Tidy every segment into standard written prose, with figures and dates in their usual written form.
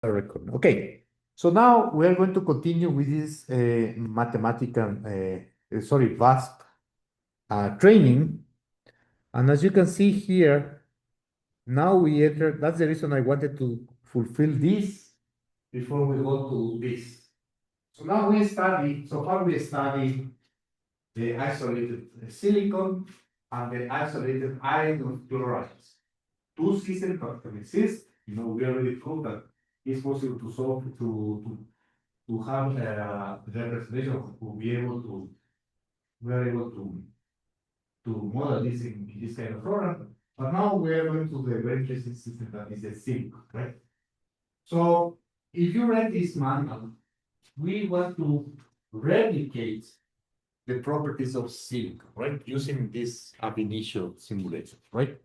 Record. Okay, so now we are going to continue with this mathematical, VASP training. And as you can see here, now we enter, that's the reason I wanted to fulfill this before we go to this. So now so far we study the isolated silicon and the isolated iron chlorides. Two systems that can exist. We already proved that it's possible to solve to have the representation to be able to we are able to model this in this kind of program. But now we are going to the very interesting system that is the silicon, right? So if you read this manual, we want to replicate the properties of silicon, right? Using this ab initio simulation, right?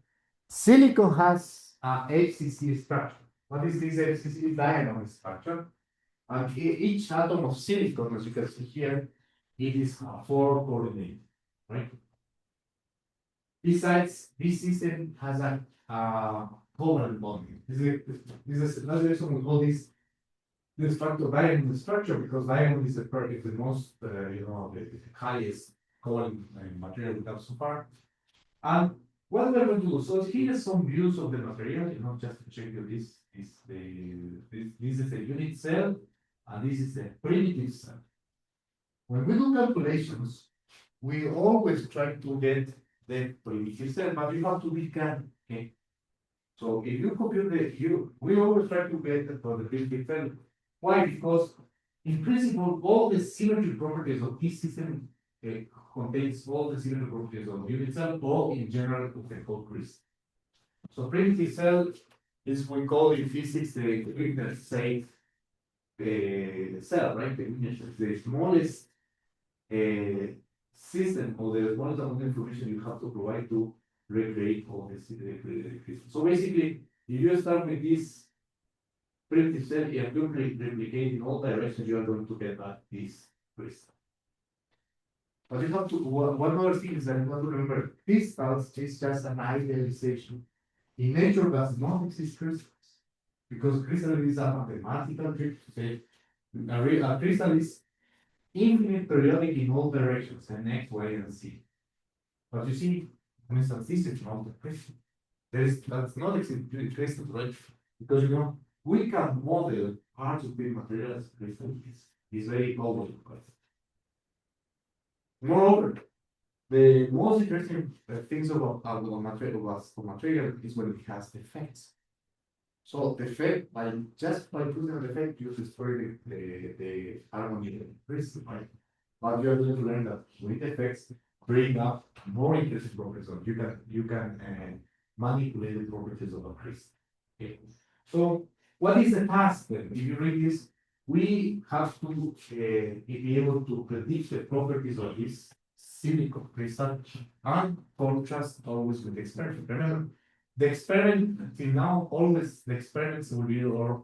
Silicon has a HCC structure. What is this HCC diagonal structure? And each atom of silicon, as you can see here, it is a four coordinate, right? Besides, this system has a covalent bonding. This is another reason we call this structure diamond structure, because diamond is the most the highest covalent material we have so far. And what we're going to do, so here's some views of the material, just to check you this is a unit cell, and this is a primitive cell. When we do calculations, we always try to get the primitive cell, but you have to be careful, okay? So if you compute we always try to get the primitive cell. Why? Because in principle, all the symmetry properties of this system contains all the symmetry properties of unit cell, or in general, we can call crystal. So primitive cell is we call in physics the weakness safe cell, right? The smallest system, or the smallest amount of information you have to provide to recreate all this. So basically, if you start with this primitive cell, if you replicate in all directions, you are going to get back this crystal. But you have to, one other thing is that you have to remember, crystals is just an idealization. In nature, does not exist crystals, because crystal is a mathematical trick to say a crystal is infinite periodic in all directions, and X, Y, and Z. But you see, for instance, this is not the crystal. That's not exactly crystal, right? Because we can model parts of the material as crystal. It's very common. Moreover, the most interesting things about material is when it has defects. So the effect, by putting an effect, you destroy the harmony of the crystal, right? But you're going to learn that with effects bring up more interesting properties. So you can manipulate the properties of a crystal. Okay. So what is the task then? If you read this, we have to be able to predict the properties of this silicon crystal and contrast always with the experiment. Remember, the experiment until now, always the experiments will be a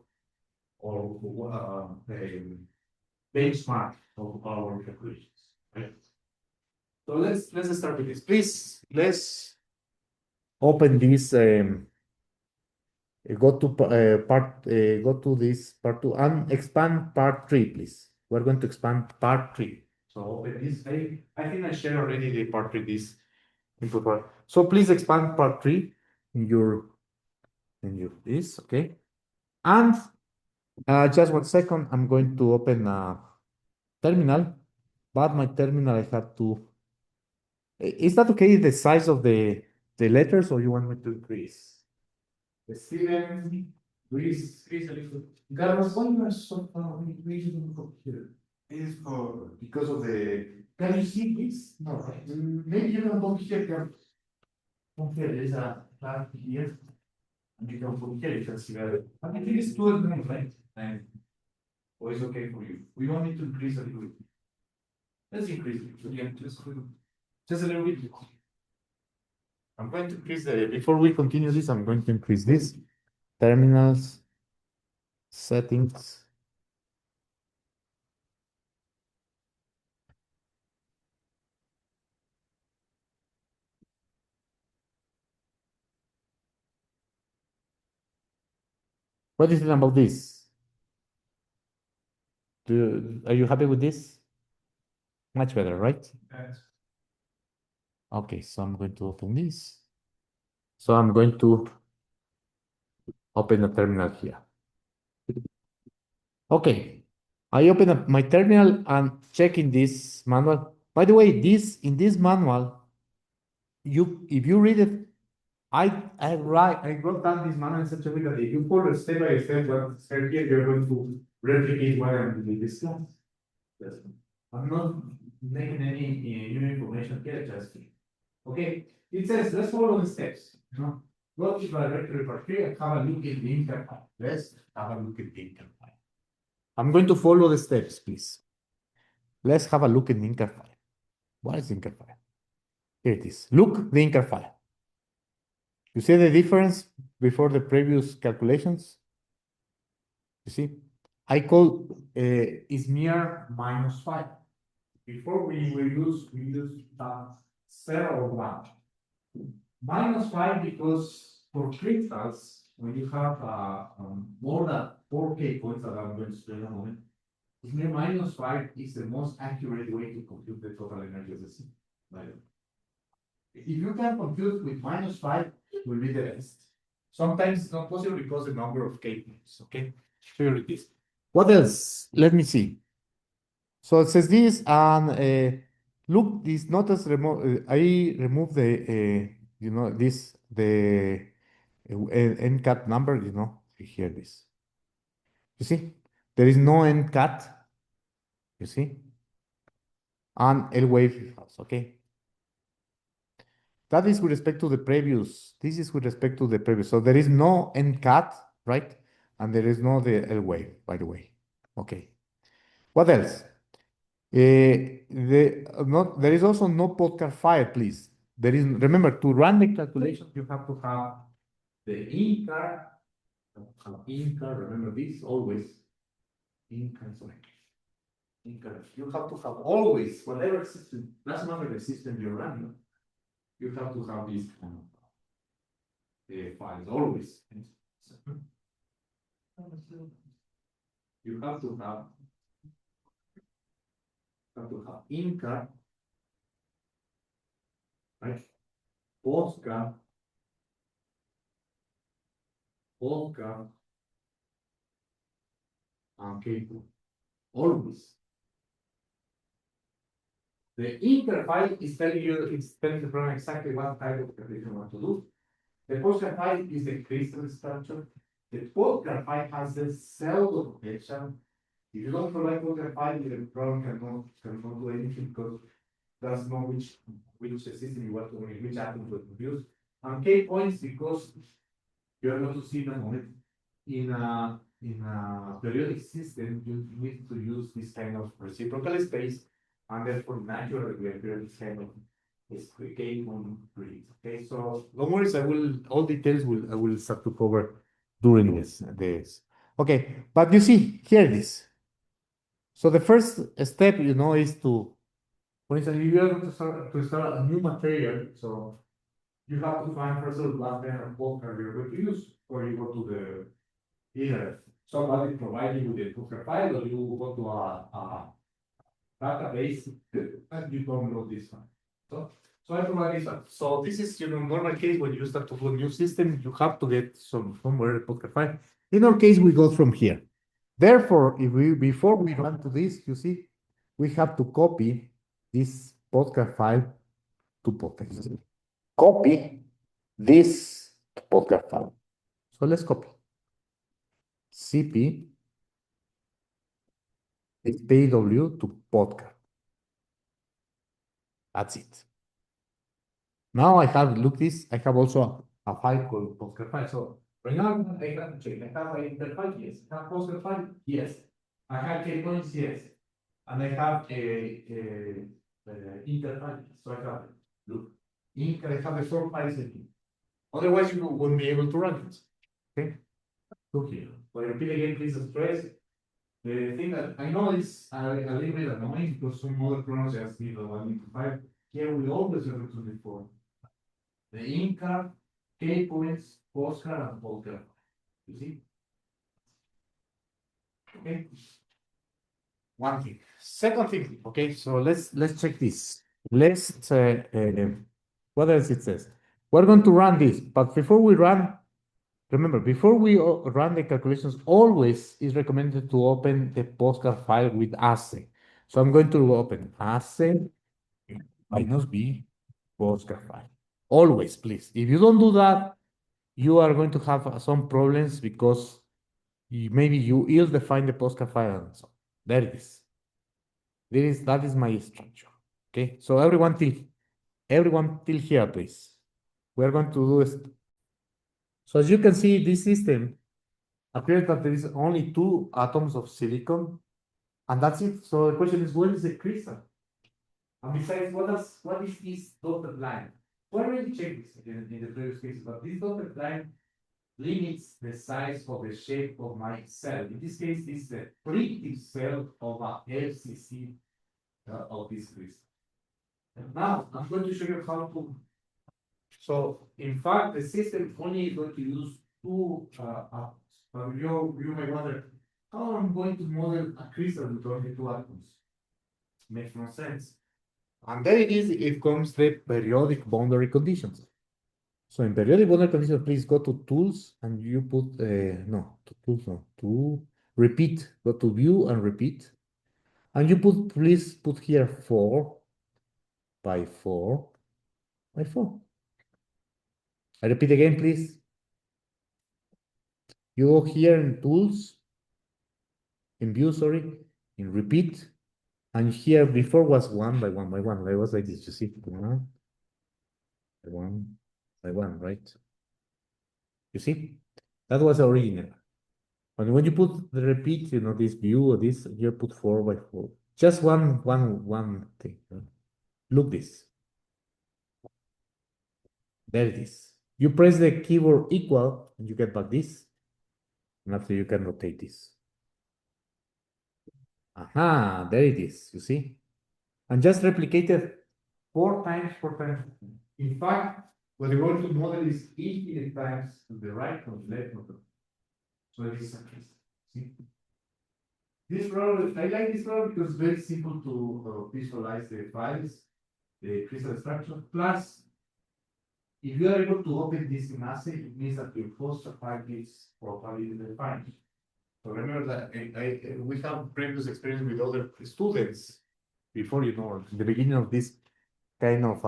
benchmark of our calculations. Right? So let's start with this. Please, let's open this. Go to this part two and expand part three, please. We're going to expand part three. So open this. I think I shared already the part three. This input part. So please expand part three in your this. Okay. And just 1 second. I'm going to open a terminal, but my terminal I have to. Is that okay? The size of the letters, or you want me to increase? Steven, Luis, a little. Carlos, why you are so far away? Why you don't come here? It's for because of the. Can you see this? No, right? Maybe you can come here. Come here. There's a plant here, and you can come here. You can see better. I think it's two of them, right? And or it's okay for you. We want it to increase a little bit. Let's increase it. Yeah, just a little bit. I'm going to increase before we continue this, I'm going to increase this. Terminals, settings. What do you think about this? Are you happy with this? Much better, right? Yes. Okay, so I'm going to open this. So I'm going to open the terminal here. Okay, I open up my terminal and checking this manual. By the way, in this manual, if you read it, I wrote down this manual in such a way that if you follow step by step what said here, you're going to replicate what I'm doing in this class. Yes. I'm not making any new information here, just okay. It says let's follow the steps. You know, go to the directory for free and have a look at the interfile. Let's have a look at the interfile. I'm going to follow the steps, please. Let's have a look at the Incar file. What is Incar file? Here it is. Look the Incar file. You see the difference before the previous calculations? You see? I call is near -5. Before we use 0 or 1. -5 because for crystals, when you have more than 4K points that I'm going to explain in a moment, -5 is the most accurate way to compute the total energy of the system. Right? If you can compute with -5, it will be the best. Sometimes it's not possible because the number of K points. Okay, so here it is. What else? Let me see. So it says this, and look, this notice I remove the this the NCAT number. Here this. You see, there is no NCAT. You see, and L wave house. Okay, that is with respect to the previous. This is with respect to the previous. So there is no NCAT, right? And there is no the L wave, by the way. Okay. What else? There is also no podcast file, please. Remember, to run the calculation, you have to have the in-car, remember this always, in-car, sorry. In-car. You have to have always, whatever system, doesn't matter the system you're running, you have to have these kind of files always. You have to have in-car, right? Postcard, okay, always. The inter file is telling the program exactly what type of calculation you want to do. The postcard file is the crystal structure. The postcard file has the cell location. If you don't provide postcard file, the program cannot do anything because doesn't know which system you want to which atom to use. And K points because you are going to see them on it in a periodic system. You need to use this kind of reciprocal space, and therefore naturally we appear this kind of K point grid. Okay, so don't worry, all details I will start to cover during this. Okay, but you see here it is. So the first step, is to, for instance, if you are going to start a new material, so you have to find first of all what kind of bulk are you going to use, or you go to either somebody provide you with a Docker file, or you go to a database and you download this one. So I provide this one. So this is normal case when you start to do a new system, you have to get somewhere a Docker file. In our case, we go from here. Therefore, before we run to this, you see, we have to copy this podcast file to podcast. Copy this podcast file. So let's copy. CP is PW to podcast. That's it. Now I have, look this, I have also a file called podcast file. So right now I have to check. I have an interfile, yes. I have podcast file, yes. I have K-points, yes. And I have a interfile. So I have, look, I have the 4 files in here. Otherwise, you won't be able to run it. Okay? Look here. So I repeat again, please stress. The thing that I know is a little bit annoying because some other programs just need a 1 into 5. Here we always refer to the 4. The in-car, K-points, postcard, and postcard. You see? Okay. one thing. Second thing, okay, so let's check this. Let's what else it says? We're going to run this, but before we run, remember, before we run the calculations, always is recommended to open the postcard file with ACE. So I'm going to open ACE minus B postcard file. Always, please. If you don't do that, you are going to have some problems because maybe you ill-define the postcard file and so there it is. That is my structure. Okay, so everyone till here, please. We're going to do this. So as you can see, this system appears that there is only two atoms of silicon, and that's it. So the question is, where is the crystal? And besides, what is this dotted line? We already checked this in the previous cases, but this dotted line limits the size of the shape of my cell. In this case, this is the primitive cell of a LCC of this crystal. And now I'm going to show you how to. So in fact, the system only is going to use two atoms. But you may wonder, how I'm going to model a crystal with only two atoms? Makes no sense. And there it is, it comes the periodic boundary conditions. So in periodic boundary conditions, please go to tools and you put, no, to tools, no, to repeat, go to view and repeat. And you please put here 4 by 4 by 4. I repeat again, please. You go here in tools, in view, sorry, in repeat, and here before was 1 by 1 by 1. I was like this, you see, 1 by 1 by 1, right? You see, that was the original. And when you put the repeat, you know, this view or this, you put 4 by 4. Just one thing. Look this. There it is. You press the keyboard equal, and you get back this. And after you can rotate this. Aha, there it is, you see? And just replicate it 4 times, 4 times. In fact, what you're going to model is infinite times to the right or the left of the. So it is see? This problem, I like this problem because it's very simple to visualize the files, the crystal structure. Plus, if you are able to open this in ACE, it means that your poster file is properly defined. So remember that we have previous experience with other students before, you know, in the beginning of this kind of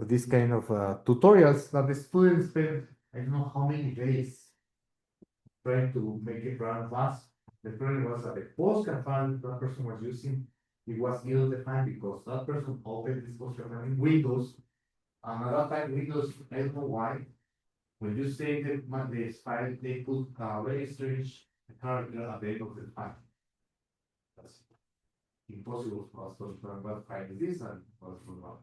tutorials that the students spend, I don't know how many days trying to make it run fast. The problem was that the postcard file that person was using, it was ill-defined because that person opened this postcard file in Windows, and at that time Windows, I don't know why, when you say the file, they put a very strange character at the end of the file. That's impossible for us to understand what file is this and what's not.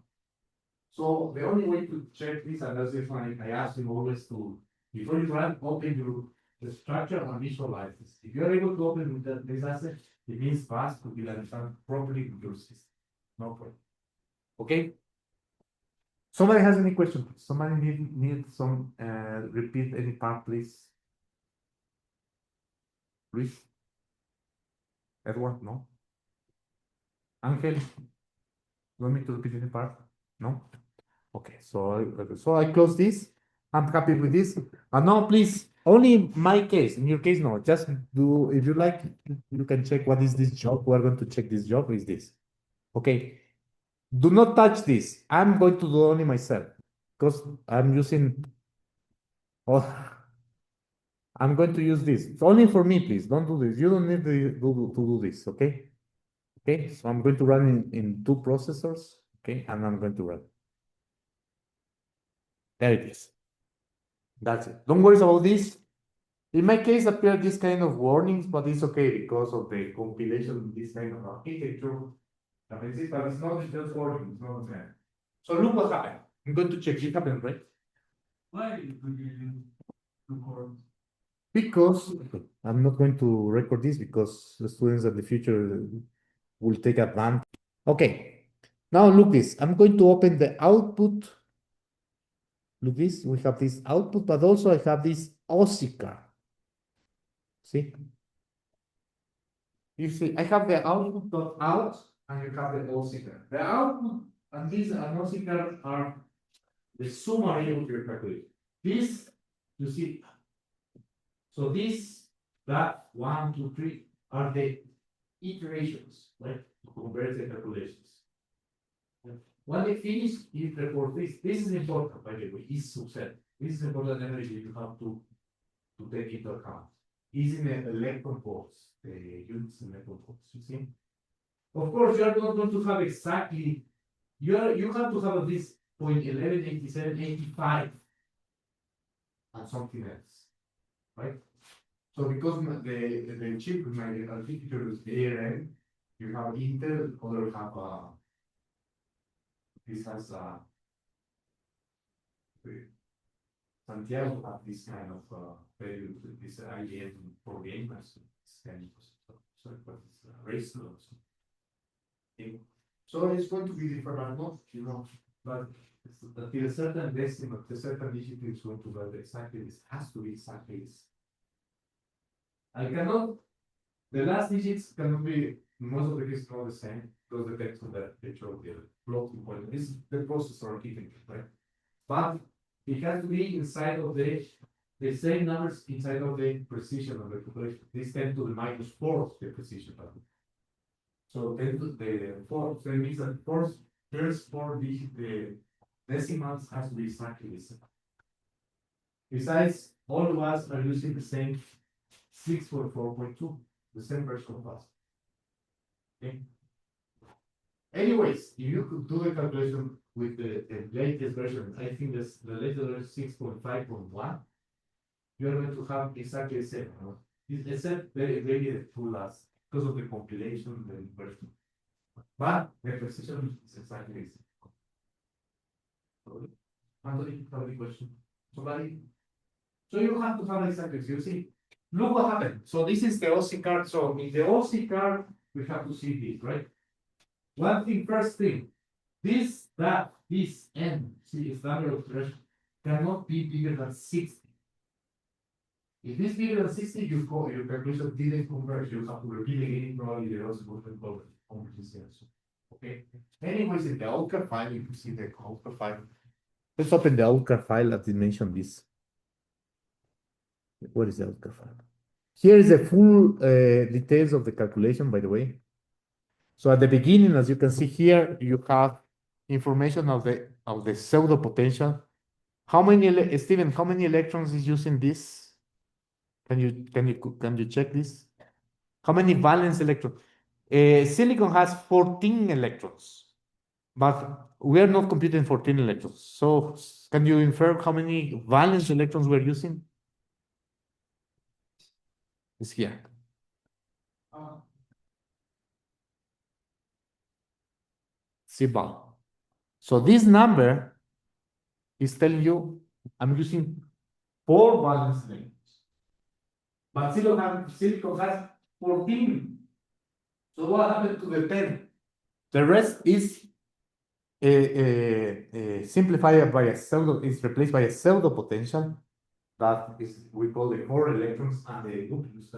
So the only way to check this, and that's just why I ask you always to, before you run, open the structure and visualize this. If you're able to open this asset, it means fast to be understand properly with your system. No problem. Okay? Somebody has any question? Somebody need some repeat any part, please. Please. Edward, no? Angel, you want me to repeat any part? No? Okay, so I close this. I'm happy with this. And now, please, only in my case, in your case, no, just do, if you like, you can check what is this job. We're going to check this job, is this. Okay, do not touch this. I'm going to do only myself because I'm using, oh, I'm going to use this. It's only for me, please. Don't do this. You don't need to do this, okay? Okay, so I'm going to run in 2 processors, okay, and I'm going to run. There it is. That's it. Don't worry about this. In my case, appear this kind of warnings, but it's okay because of the compilation of this kind of architecture. But it's not just warning, it's not bad. So look what happened. I'm going to check it happened, right? Why would you record? Because I'm not going to record this because the students of the future will take advantage. Okay, now look this. I'm going to open the output. Look this, we have this output, but also I have this OSI card. See? you see, I have the output dot out, and you have the OCR. The output and this and OCR are the summary of your calculation. This, you see, so this, that, 1, 2, 3 are the iterations, right? To convert the calculations. When they finish, you report this. This is important, by the way, is subset. This is important energy you have to take into account. Is in the electron volts, the units in electron volts, you see? Of course, you are not going to have exactly, you have to have at least 0.118785 and something else, right? So because the chip with my architecture is ARM, you have Intel, other have this has Santiago have this kind of value, this IBM for gamers, this kind of so but it's race notes. So it's going to be different, not you know, but until a certain decimal, a certain digit is going to be exactly this, has to be exactly this. I cannot, the last digits cannot be, most of the cases not the same, because depends on the picture of the floating point. This is the processor architecture, right? But it has to be inside of the same numbers inside of the precision of the calculation. This 10 to the minus 4 the precision value. So 10 to the 4, so it means that first 4 digit, the decimals has to be exactly the same. Besides, all of us are using the same 644.2, the same version of us. Okay. Anyways, if you could do the calculation with the latest version, I think this the latest version 6.5.1, you're going to have exactly the same. Except very the full last because of the compilation the version. But the precision is exactly the same. Anthony, have a question? Somebody? So you have to have exactly, you see. Look what happened. So this is the OC card. So in the OC card, we have to see this, right? One thing, first thing, this, that, this, n, see, standard of threshold cannot be bigger than 60. If it's bigger than 60, your calculation didn't converge. You have to repeat again, probably the also movement converges. Okay. Anyways, in the OCR file, you can see the OCR file. Let's open the OCR file as I mentioned this. What is the OCR file? Here is the full details of the calculation, by the way. So at the beginning, as you can see here, you have information of the pseudo potential. How many, Steven? How many electrons is using this? Can you check this? How many valence electrons? Silicon has 14 electrons, but we are not computing 14 electrons. So can you infer how many valence electrons we're using? It's here. CBAL. So this number is telling you I'm using 4 valence electrons. But silicon has 14. So what happened to the 10? The rest is simplified by a pseudo, is replaced by a pseudo potential that is we call the core electrons, and the nucleus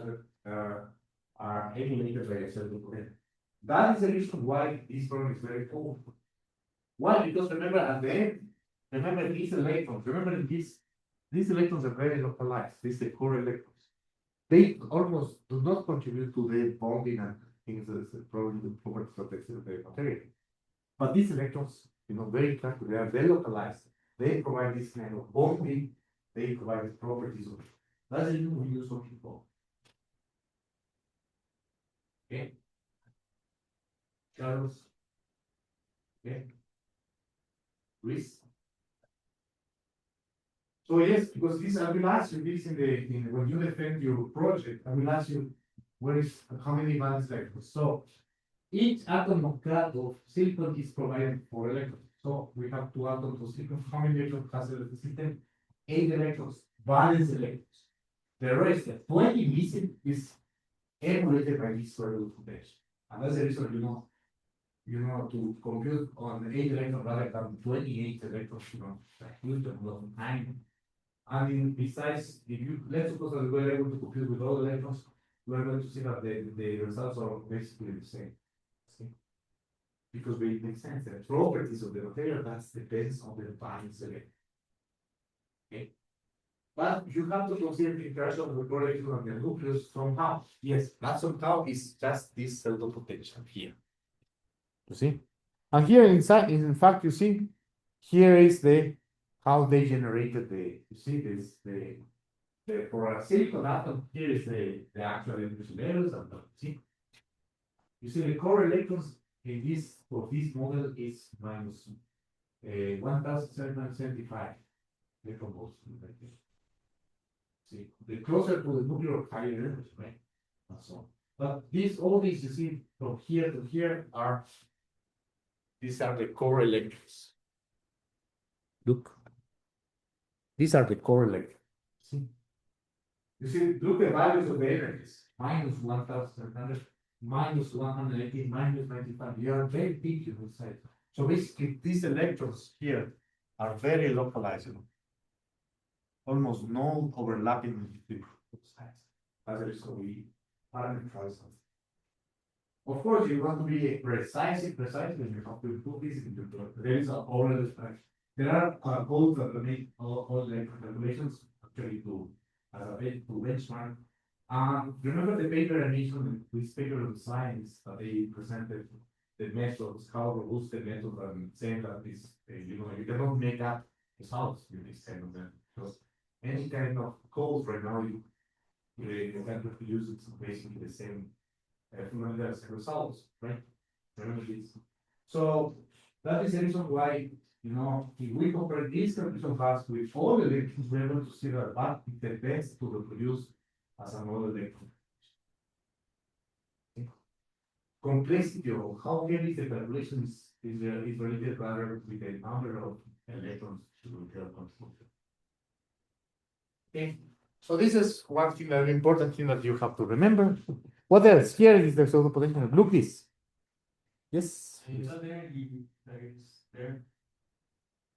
are eliminated by a pseudo potential. That is the reason why this problem is very cool. Why? Because remember at the end, remember these electrons, remember these electrons are very localized. These are the core electrons. They almost do not contribute to the bonding and things that probably the properties of the material. But these electrons, very careful, they are localized. They provide this kind of bonding, they provide the properties of it. That's the reason we use something called. Okay. Carlos. Okay. Luis. So yes, because this I will ask you this when you defend your project, I will ask you how many valence electrons. So each atom of silicon is provided 4 electrons. So we have 2 atoms of silicon. How many electrons has the system? 8 electrons, valence electrons. The rest, the 20 missing, is emulated by this square root potential. And that's the reason to compute on 8 electrons rather than 28 electrons, like huge amount of time. And besides, if you let's suppose that we're able to compute with all electrons, we're going to see that the results are basically the same. See? Because it makes sense. The properties of the material that depends on the binding select. Okay. But you have to consider the interaction of the correlation of the nucleus somehow. Yes, that somehow is just this pseudo potential here. You see? And here inside, in fact, you see, here is the how they generated the, you see this, for a silicon atom, here is the actual electron layers, and see. You see the core electrons in this, for this model is minus 1775 electron volts. See, the closer to the nuclear higher energy, right? And so on. But all these you see from here to here are, these are the core electrons. Look. These are the core electrons. See? You see, look the values of the energies. Minus 1,700, minus 180, minus 95. You are very big inside. So basically, these electrons here are very localized. Almost no overlapping between sides. As a result, we parameterize them. Of course, you want to be precise, and you have to improve this into there is a overall structure. There are codes that make all the calculations actually to as a bit to benchmark. Remember the paper I mentioned, this paper of science that they presented the methods, how robust the method, and saying that this, you cannot make up results with this kind of method. Because any kind of code right now, you can reproduce it basically the same fundamentals and results, right? Remember this. So that is the reason why, if we compare this calculation fast with all the electrons, we're able to see that it depends to reproduce as another electron. Okay. Complexity of how heavy the calculation is related rather with the number of electrons to the construction. Okay, so this is one thing, an important thing that you have to remember. What else? Here is the pseudo potential. Look this. Yes.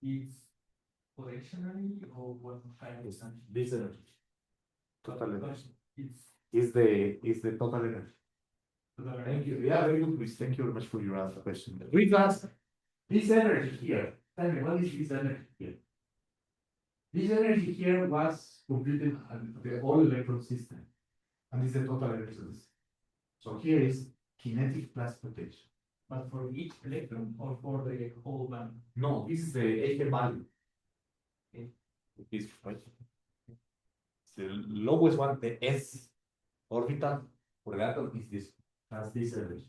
Is potentially or what kind of energy? This energy. Total energy. It's Is the total energy. Thank you. Yeah, very good, Chris. Thank you very much for your answer question. Because this energy here, tell me, what is this energy here? This energy here was computed at the all electron system. And this is the total energy system. So here is kinetic plus potential. but for each electron or for the whole band. No, this is the eigenvalue. This right. The lowest one, the S orbital for the atom is this. Has this energy.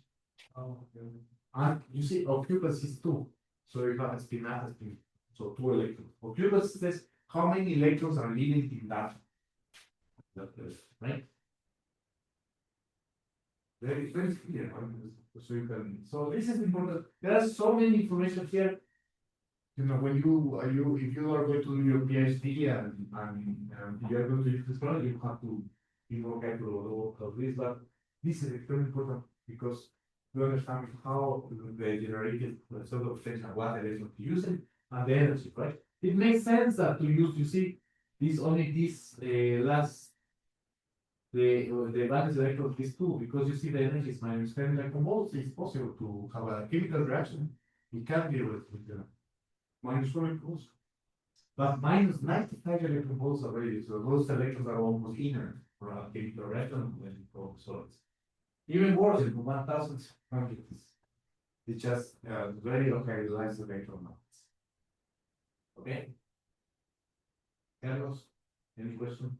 Oh, okay. And you see, occupancy is 2. So you have a spin and a spin. So 2 electrons. Occupancy says how many electrons are living in that place, right? Very clear. So this is important. There are so many information here. When if you are going to do your PhD and you are going to use this product, you have to be more careful of this. But this is extremely important because you understand how the generated sort of things and what electron to use it and the energy, right? It makes sense that to use, you see, this last the valence electron of these two, because you see the energy is minus 10 electron volts, it's possible to have a chemical reaction. It can be with minus 4 electron volts. But minus 95 electron volts already, so those electrons are almost inert for a chemical reaction when it goes solids. Even worse, in 1000 quantities. It's just very localized electron amounts. Okay? Carlos, any question?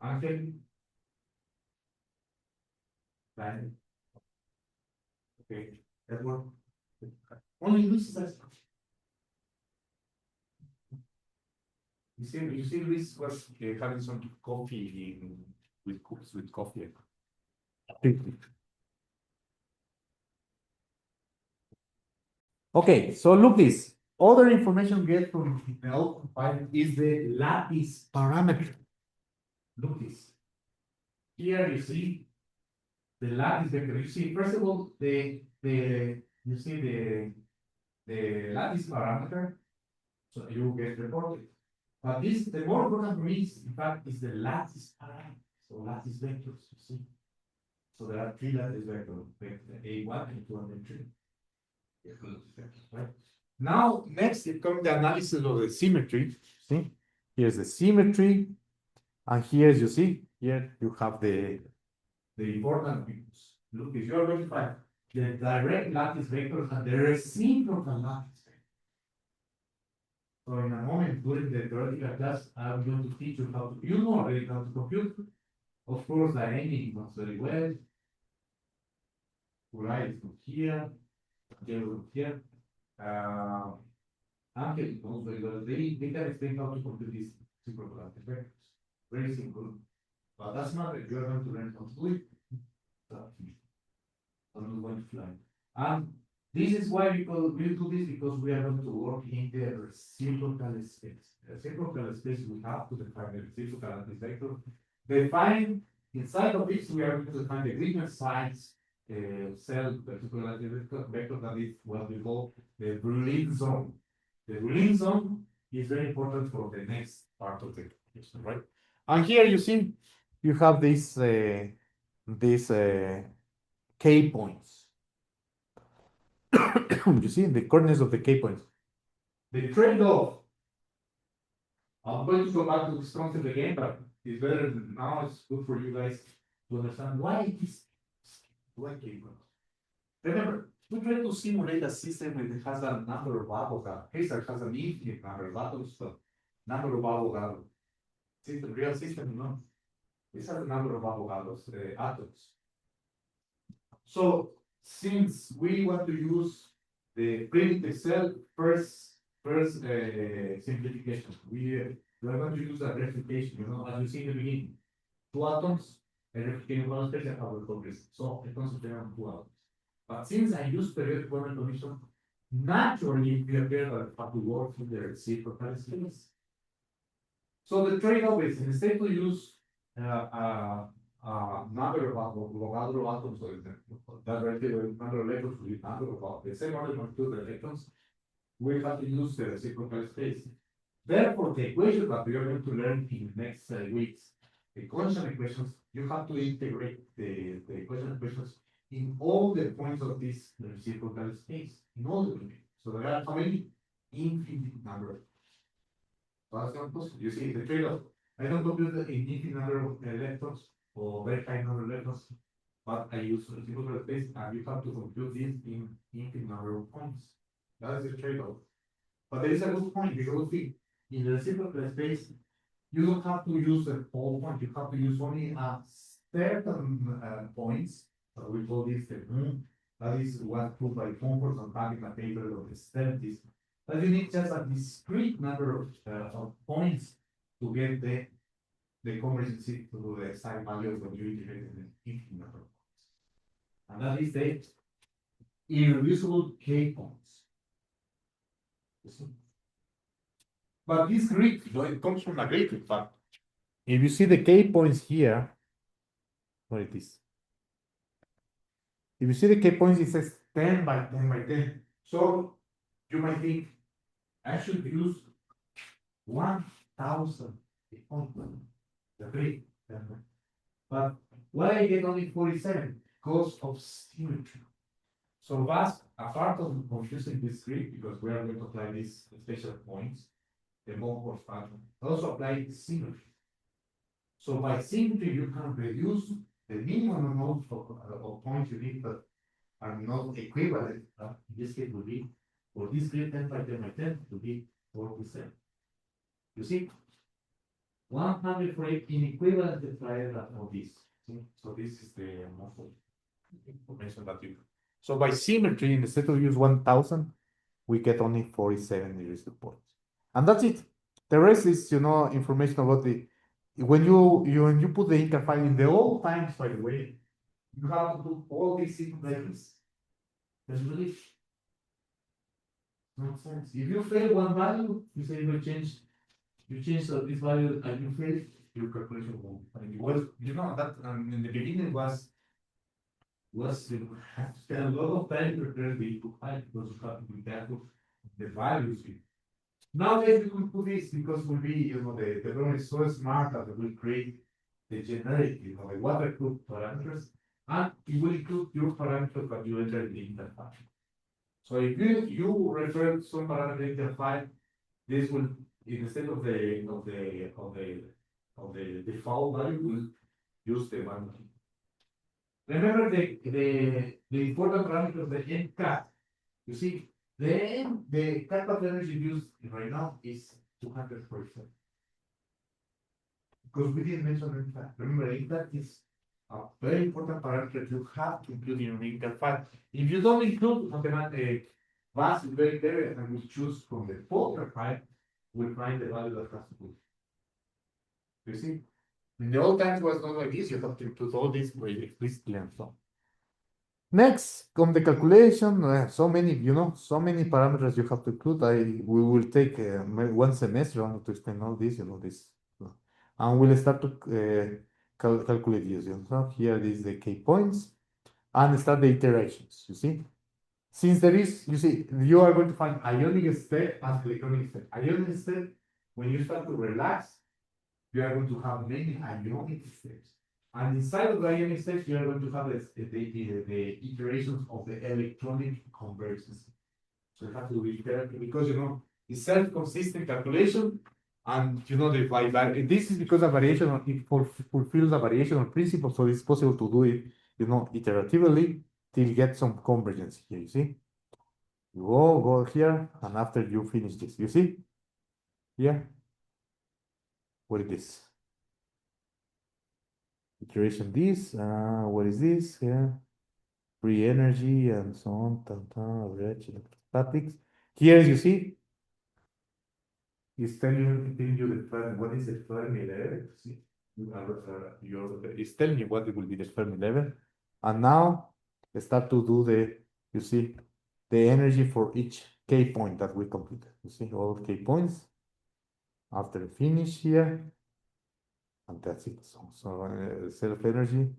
Ángel. Daniel. Okay. Edward. Only Luis says. You see, Luis was having some coffee with coffee. Okay, so look this. Other information get from the output file is the lattice parameter. Look this. Here you see the lattice vector. You see, first of all, the lattice parameter. So you get reported. But the more important for me is, in fact, is the lattice parameter. So lattice vectors, you see. So there are three lattice vectors, vector A1, A2, and A3. Right? Now, next it comes the analysis of the symmetry. See, here's the symmetry, and here you see, here you have the important things. Look, if you're going to find the direct lattice vectors and the reciprocal lattice vectors. So in a moment during the theoretical class, I'm going to teach you how to, you know already how to compute. Of course, the ending was very well. Uri is from here, Angelo from here. Angel knows very well. They can explain how to compute these reciprocal lattice vectors. Very simple. But that's not if you're going to learn how to do it. I'm not going to fly. And this is why we do this because we are going to work in the reciprocal space. The reciprocal space we have to define the reciprocal lattice vector. Define inside of this we are going to define the Grignard size cell reciprocal lattice vector that is what we call the Brillouin zone. The Brillouin zone is very important for the next part of the question, right? And here you see you have this K points. You see the coordinates of the K points. The trade-off. I'm going to go back to this concept again, but it's better now. It's good for you guys to understand why K points. Remember, we try to simulate a system that has a number of Avogadro. Hezarr has an infinite number of atoms, but number of Avogadro. System, real system, no. These are the number of Avogadros, atoms. So since we want to use the primitive cell first simplification, we are going to use a replication, as you see in the beginning, two atoms, a replicating one space and our progress. So it concentrates on two atoms. But since I use periodic Born condition, naturally we appear that have to work with the reciprocal space. So the trade-off is instead to use number of Avogadro atoms, that relative number of electrons with number of the same order of two electrons, we have to use the reciprocal space. Therefore, the equation that we are going to learn in the next weeks, the quotient equations, you have to integrate the equations in all the points of this reciprocal space, in all the domains. So there are how many? Infinite number. So that's not possible. You see the trade-off. I don't compute an infinite number of electrons or very high number of electrons, but I use reciprocal space, and you have to compute this in infinite number of points. That is the trade-off. But there is a good point because in the reciprocal space, you don't have to use the whole point. You have to use only a certain points. So we call this the moon. That is what proved by Comfort on having a paper of the 70s. But you need just a discrete number of points to get the convergence to the exact value when you integrate the infinite number of points. And that is the irreducible K points. But this Greek, it comes from a Greek, in fact. If you see the K points here, what it is? If you see the K points, it says 10 by 10 by 10. So you might think, I should use 1,000. But why I get only 47? Because of symmetry. So VASP, apart of confusing this Greek, because we are going to apply these special points, the Monfort pattern, also apply symmetry. So by symmetry, you can reduce the minimum amount of points you need that are not equivalent. In this case, would be for this grid 10 by 10 by 10 to be 4%. You see, 148 in equivalent multiplier of this. So this is the amount of information that you. So by symmetry, instead of use 1,000, we get only 47 irreducible points, and that's it. The rest is information about the. When you put the Inca file in the old times, by the way, you have to do all these values. There's really no sense. If you fail one value, you say you change this value and you fail, your calculation won't. And it was, that in the beginning was you have to spend a lot of time to prepare the input file because you have to be careful the values. Nowadays we could put this because we'll be, the program is so smart that we will create the generic, the water-proof parameters, and it will include your parameters that you enter in the interfile. So if you refer some parameter interfile, this will, instead of the default value, will use the one. Remember the important parameter of the end cut. You see, the cut of energy used right now is 200%. Because we didn't mention impact. Remember, impact is a very important parameter you have to include in your interfile. If you don't include VAS is very clear, and we choose from the folder file, we find the value that has to put. You see? In the old times it was not like this, you have to include all this very explicitly and so on. Next, come the calculation, so many, so many parameters you have to include. We will take one semester only to explain all this, this. And we'll start to calculate this. So here is the key points and start the iterations, you see. Since there is, you are going to find ionic state and electronic state. Ionic state, when you start to relax, you are going to have many ionic states. And inside of the ionic state, you are going to have the iterations of the electronic convergence. So you have to be careful because, it's self-consistent calculation. And this is because a variation, it fulfills a variational principle, so it's possible to do it, iteratively till you get some convergence here, you see? You go here, and after you finish this, you see? Here. What is this? Iteration this, what is this? Here. Free energy and so on, average electrostatics. Here, you see? It's telling you the Fermi, what is the Fermi level? See, it's telling you what it will be the Fermi level. And now start to do the energy for each K point that we completed. You see all K points. After finish here, and that's it. So self energy.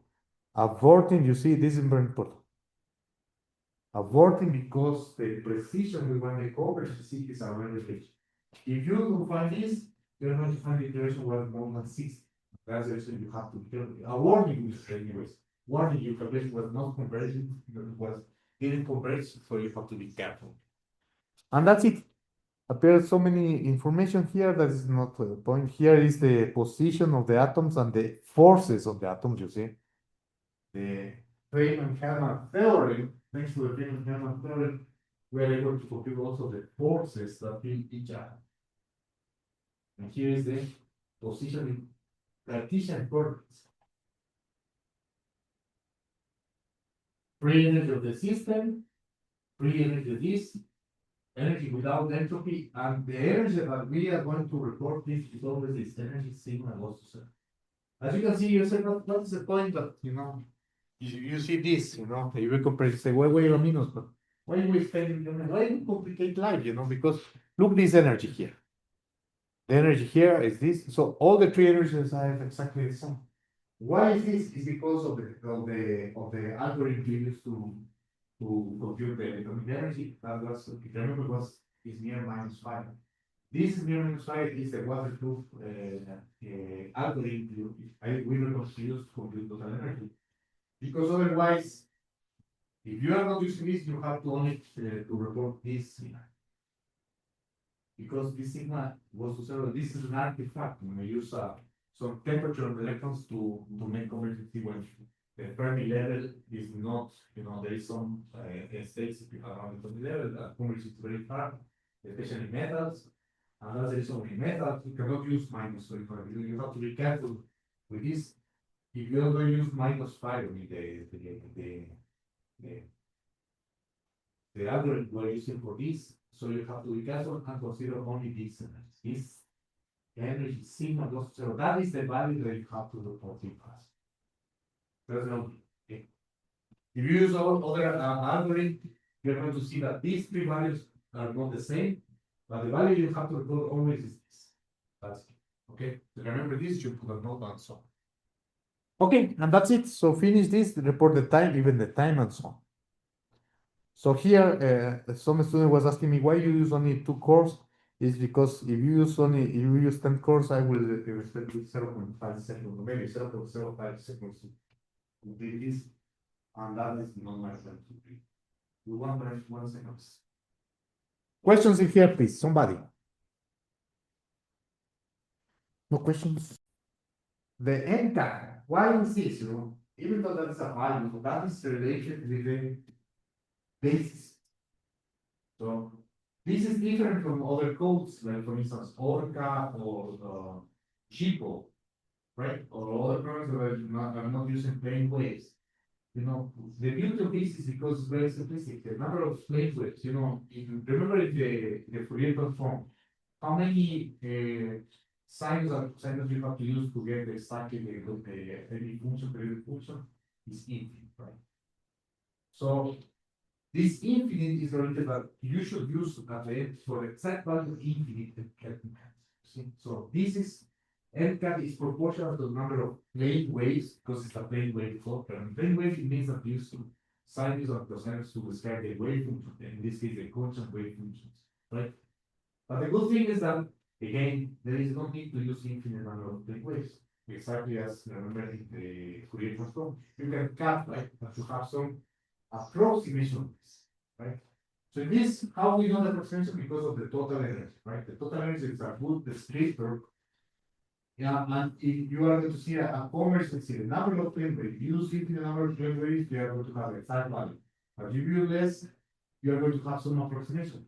Avorting, you see, this is very important. Avorting because the precision we want the coverage is around the page. If you don't find this, you're going to find the iteration was more than 60. That's the reason you have to kill a warning with anyways. Warning your calculation was not converging, it was didn't converge, so you have to be careful. And that's it. Appears so many information here that is not the point. Here is the position of the atoms and the forces of the atoms, you see. The Feynman-Hermann theorem, thanks to the Feynman-Hermann theorem, we are able to compute also the forces that fill each atom. And here is the position in Cartesian coordinates. Free energy of the system, free energy of this, energy without entropy, and the energy that we are going to report this is always this energy sigma loss to zero. As you can see, you say, what is the point that, you see this, you will compare, you say, wait a minute, but why we complicate life, because look this energy here. The energy here is this, so all the three energies are exactly the same. Why is this? It's because of the algorithm we used to compute the atomic energy. That was, if you remember, is near -5. This near -5 is the waterproof algorithm we were going to use to compute total energy. Because otherwise, if you are not using this, you have to only to report this. Because this sigma goes to zero. This is an artifact when we use some temperature of the electrons to make convergence when the Fermi level is not, there is some states around the Fermi level that convergence is very hard, especially in metals. And that's the reason in metals you cannot use -25. You have to be careful with this. If you are going to use -5, I mean the algorithm we're using for this, so you have to be careful and consider only this energy. This energy sigma goes to zero. That is the value that you have to report in class. There's no. Okay. If you use other algorithm, you're going to see that these three values are not the same, but the value you have to report always is this. That's it. Okay. So remember this, you put a note and so on. Okay, and that's it. So finish this, report the time, even the time, and so on. So here, some student was asking me why you use only 2 cores. is because if you use 10 cores, I will expect 0.5 seconds, maybe 0.05 seconds to complete this, and that is not my friend. We want 1 second. Questions in here, please, somebody. No questions? The NCAP, why is this, even though that is a value, that is related with the basis. So this is different from other codes, like for instance, Orca or GPO, right? Or other programs that are not using plane waves. The beauty of this is because it's very simplistic. The number of plane waves, remember the Fourier transform, how many sines and cosines you have to use to get exactly any function, periodic function is infinite, right? So this infinite is related that you should use at the end for exact value infinite see? So this is NCAT is proportional to the number of plane waves because it's a plane wave floater. And plane wave it means that you use sines and cosines to describe the wave function, in this case the constant wave functions, right? But the good thing is that again there is no need to use infinite number of plane waves. Exactly as remember in the Fourier transform, you can cut like to have some approximation, right? So this, how we know the approximation? Because of the total energy, right? The total energy is a good descriptor. Yeah, and if you are going to see a converse, let's see the number of plane waves. You see the number of plane waves, you are going to have a exact value. But if you less, you are going to have some approximation.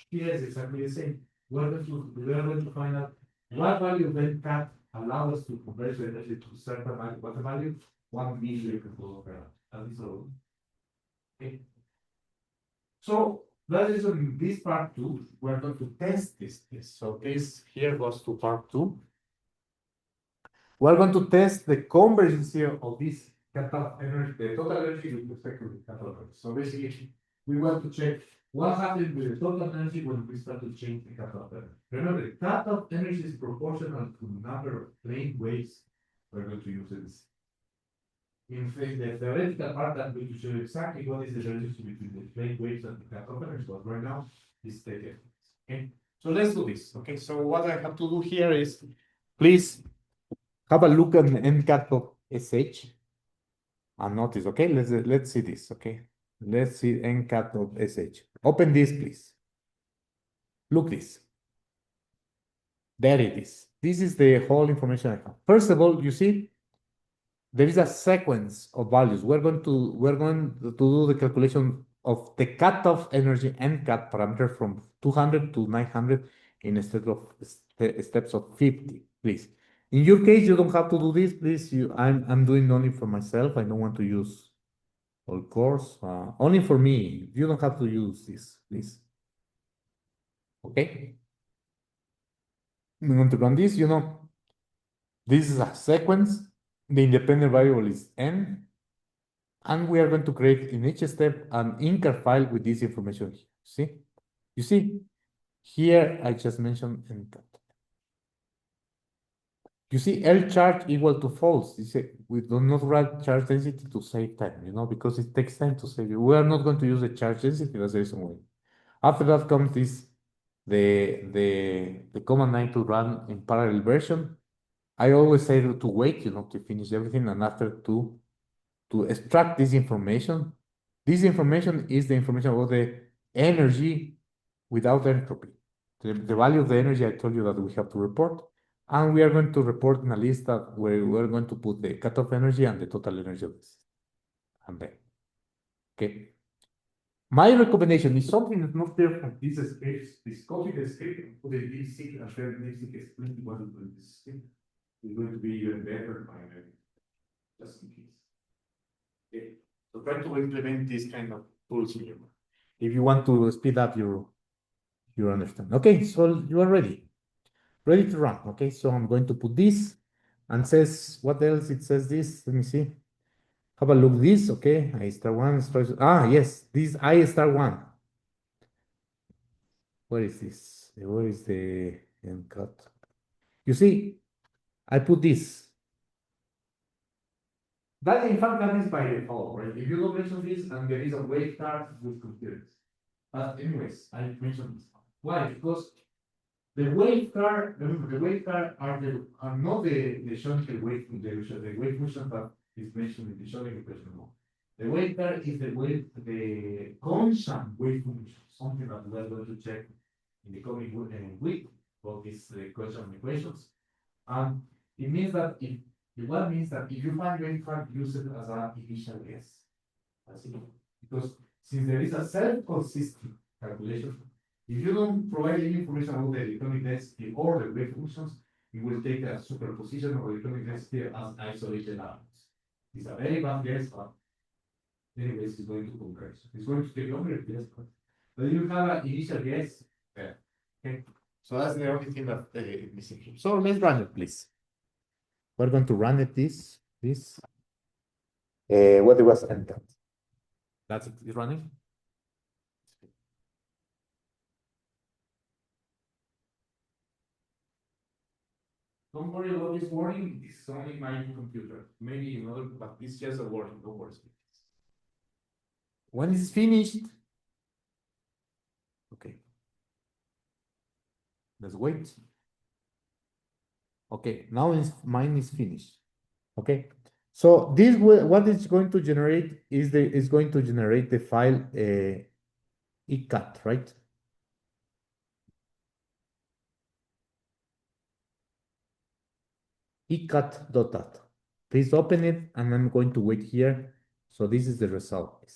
Here is exactly the same. We are going to find out what value of NCAT allow us to convert the energy to certain value. What the value? 1 million per that is all. Okay. So that is in this part 2, we're going to test this. So this here goes to part 2. We're going to test the convergence here of this cutoff energy, the total energy with respect to the cutoff energy. So basically, we want to check what happens with the total energy when we start to change the cutoff energy. Remember, the cutoff energy is proportional to the number of plane waves we're going to use this. In fact, the theoretical part, I'm going to show you exactly what is the relationship between the plane waves and the cutoff energy, but right now, is the difference. Okay, so let's do this. Okay, so what I have to do here is, please have a look at the NCAT.sh and notice. Okay, let's see this. Okay, let's see NCAT.sh. Open this, please. Look this. There it is. This is the whole information I have. First of all, you see, there is a sequence of values. We're going to do the calculation of the cutoff energy NCAT parameter from 200 to 900 instead of steps of 50, please. In your case, you don't have to do this, please. I'm doing only for myself. I don't want to use all course. Only for me. You don't have to use this, please. Okay. I'm going to run this. This is a sequence. The independent variable is n. And we are going to create in each step an Incar file with this information here. See? You see? Here I just mentioned NCAT. You see L charge equal to false. You see, we do not write charge density to save time, because it takes time to save it. We are not going to use the charge density, that's the reason why. After that comes this the command line to run in parallel version. I always say to wait, to finish everything, and after to extract this information. This information is the information about the energy without entropy. The value of the energy I told you that we have to report. And we are going to report in a list that where we're going to put the cutoff energy and the total energy of this. And then, okay. My recommendation is something that's not there from this script. Is copy the script and put it in this and share this explain what is going to this script. It's going to be even better by just in case. Okay. So try to implement this kind of tools here. If you want to speed up your understanding. Okay, so you are ready to run. Okay, so I'm going to put this and says what else it says this. Let me see. Have a look this. Okay, I star one. Yes, this I star one. Where is this? Where is the NCAT? You see, I put this. That in fact that is by default, right? If you don't mention this and there is a wave card with computers. But anyways, I mentioned this. Why? Because The wave car, remember, the wave car are not the Schrodinger wave, the wave function that is mentioned in the Schrodinger equation. No. The wave car is the constant wave function, something that we are going to check in the coming week for these constant equations. And it means that what means that if you find wave car, use it as an initial guess. That's it. Because since there is a self-consistent calculation, if you don't provide any information about the electronic density or the wave functions, it will take a superposition of electronic density as isolated atoms. It's a very bad guess, but anyways, it's going to converge. It's going to take longer, yes, but you have an initial guess. Yeah. Okay. So that's the only thing that is missing here. So let's run it, please. We're going to run it this. What it was entered. That's it. It's running. Don't worry about this warning. This is only my computer. Maybe another, but it's just a warning. Don't worry. When it's finished, okay. Let's wait. Okay, now mine is finished. Okay, so this what it's going to generate is going to generate the file ecat, right? ecat.dat. Please open it, and I'm going to wait here. So this is the result.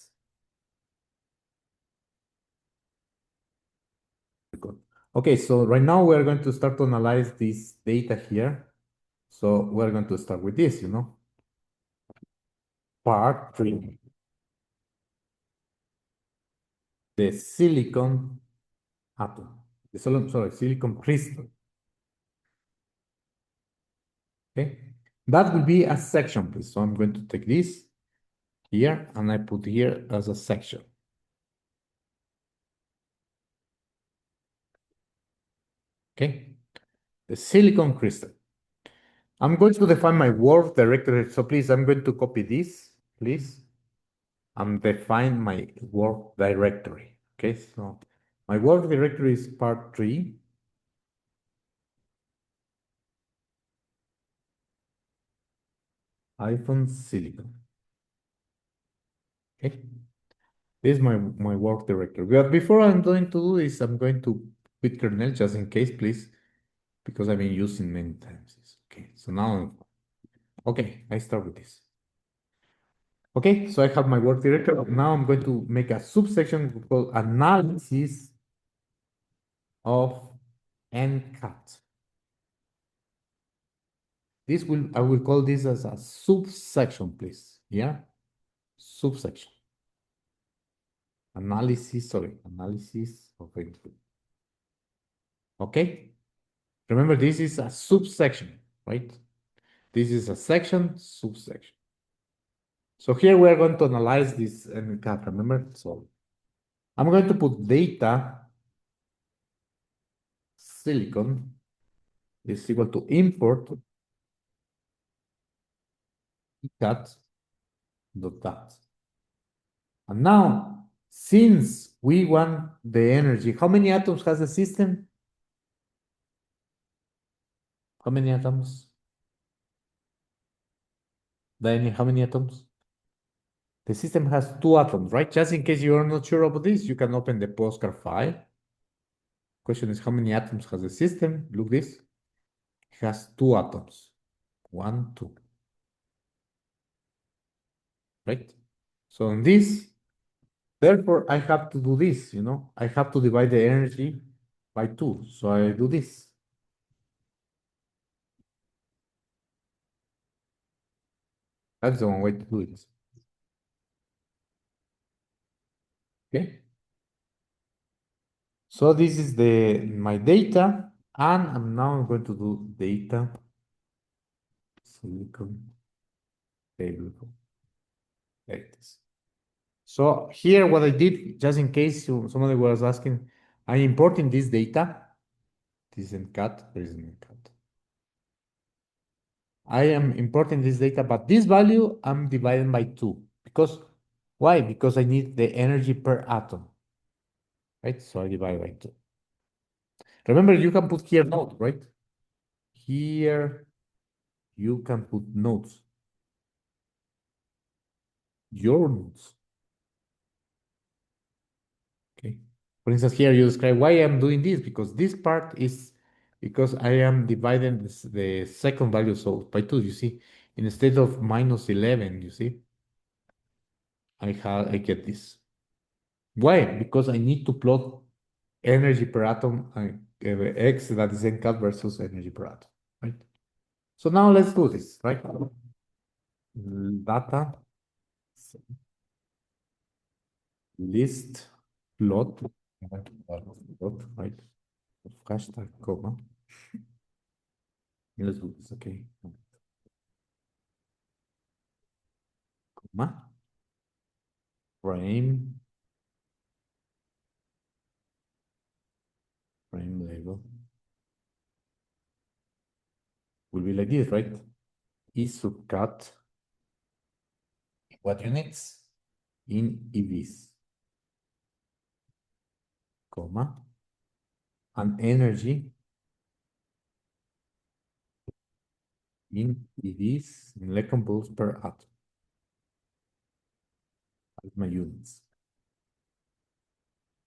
Good. Okay, so right now we're going to start to analyze this data here. So we're going to start with this, part 3. The silicon atom. Silicon crystal. Okay, that will be a section, please. So I'm going to take this here and I put here as a section. Okay, the silicon crystal. I'm going to define my work directory. So please, I'm going to copy this, please, and define my work directory. Okay, so my work directory is part 3. iPhone silicon. Okay, this is my work directory. But before I'm going to do this, I'm going to quit kernel just in case, please, because I've been using many times. Okay, so now, okay, I start with this. Okay, so I have my work directory. Now I'm going to make a subsection called analysis of NCAT. I will call this as a subsection, please. Yeah, subsection. Analysis of NCAT. Okay, remember this is a subsection, right? This is a section, subsection. So here we are going to analyze this NCAT, remember? So I'm going to put data silicon is equal to import cat.dat. And now, since we want the energy, how many atoms has the system? How many atoms? Danny, how many atoms? The system has 2 atoms, right? Just in case you are not sure about this, you can open the postcard file. Question is, how many atoms has the system? Look this. It has 2 atoms. 1, 2. Right? So in this, therefore, I have to do this, I have to divide the energy by 2. So I do this. That's the one way to do it. Okay. So this is my data, and I'm now going to do data silicon table. Like this. So here what I did, just in case somebody was asking, I'm importing this data. This is NCAT, there is an NCAT. I am importing this data, but this value I'm dividing by 2. Because why? Because I need the energy per atom. Right? So I divide by 2. Remember, you can put here note, right? Here, you can put notes. Your notes. Okay. For instance, here you describe why I'm doing this, because this part is because I am dividing the second value so by 2, you see. Instead of -11, you see, I get this. Why? Because I need to plot energy per atom, X that is NCAP versus energy per atom, right? So now let's do this, right? Data list plot, right? Hashtag comma. Let's do this, okay. Comma. Frame label will be like this, right? E subcut what units in EVs, comma, and energy in EVs in electron volts per atom. That's my units.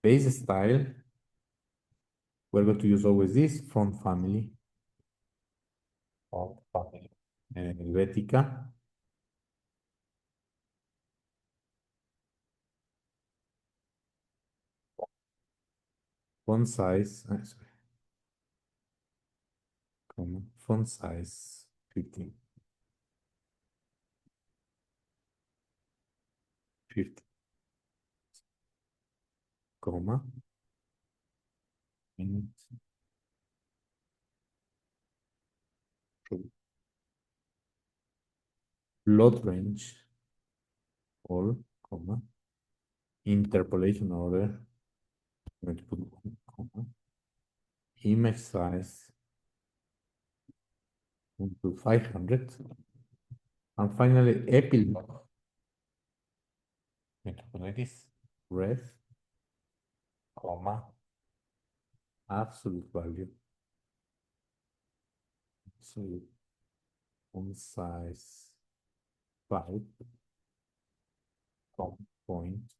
Base style, we're going to use always this font family. Font family. Helvetica. Font size, sorry. Comma, font size 15. 50. Comma. Minute. Plot range, all, comma. Interpolation order, I'm going to put one, comma. Image size into 500. And finally, epilogue. I'm going to put like this. Ref, comma, absolute value. So font size 5, point.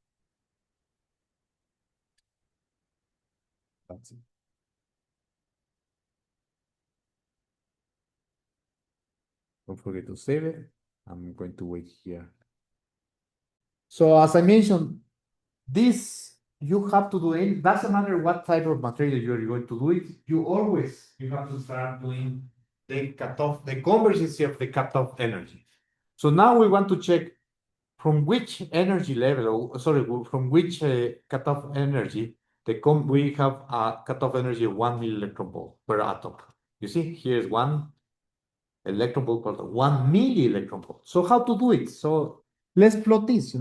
That's it. Don't forget to save it. I'm going to wait here. So as I mentioned, this you have to do it. Doesn't matter what type of material you're going to do it. You have to start doing the cutoff, the convergence of the cutoff energy. So now we want to check from which energy level, from which cutoff energy we have a cutoff energy of 1 millielectron volt per atom. You see, here's 1 electron volt per atom, 1 millielectron volt. So how to do it? So let's plot this,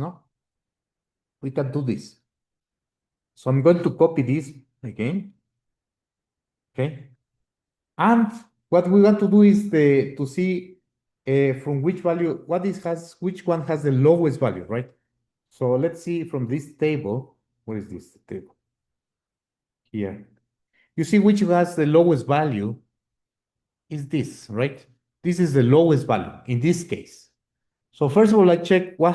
we can do this. So I'm going to copy this again. Okay. And what we want to do is to see from which value, which one has the lowest value, right? So let's see from this table, what is this table? Here. You see which has the lowest value is this, right? This is the lowest value in this case. So first of all, I check who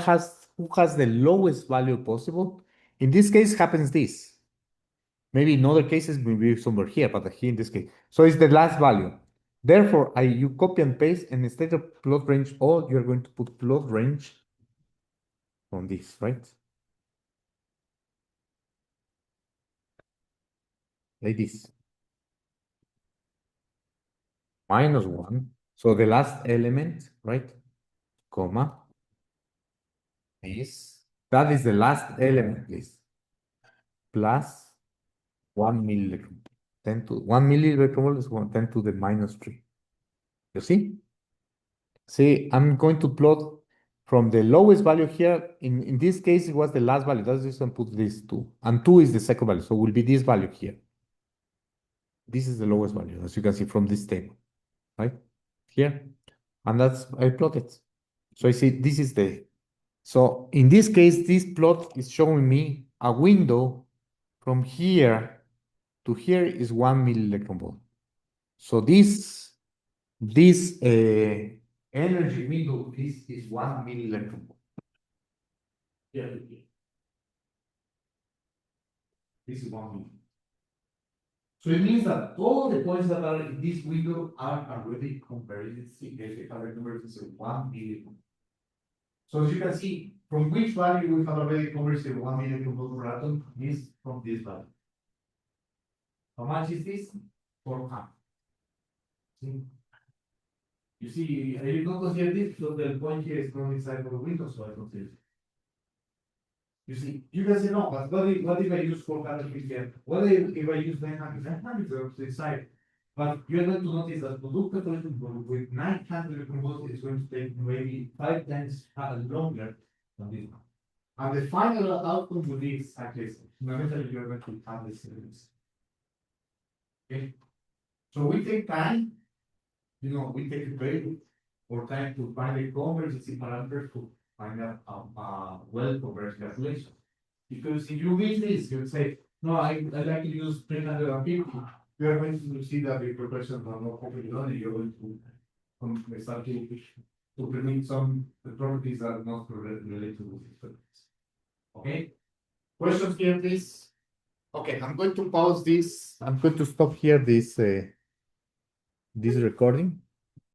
has the lowest value possible. In this case happens this. Maybe in other cases, maybe somewhere here, but here in this case. So it's the last value. Therefore, you copy and paste, and instead of plot range all, you're going to put plot range on this, right? Like this. -1. So the last element, right? Comma. That is the last element, please. Plus 1 millielectron. 1 millielectron is 10 to the -3. You see? See, I'm going to plot from the lowest value here. In this case, it was the last value. That's just going to put this 2. And 2 is the second value. So it will be this value here. This is the lowest value, as you can see from this table, right? Here. And I plot it. So I see this is so in this case, this plot is showing me a window from here to here is 1 millielectron volt. So this energy window is 1 millielectron volt. Yeah. This is 1 million. So it means that all the points that are in this window are already converted to 1 million. So as you can see, from which value we have already converted 1 million per atom is from this value. How much is this? 400. See? You see, I did not consider this because the point here is not inside of the window, so I consider it. You see, you can say no, but what if I use 450? What if I use 900? 900 is on the side. But you're going to notice that Producto with 900 electron volts is going to take maybe 5 times longer than this one. And the final outcome will be exactly the same. Fundamentally, you're going to have the same. Okay? So we take time, we take a break or time to find a convergency parameter to find out a well-converged calculation. Because if you miss this, you'd say, no, I like to use 350. You are going to see that the proportions are not properly done, and you're going to start to predict some properties that are not related to this. Okay? Questions here, please? Okay, I'm going to pause this. I'm going to stop here this recording.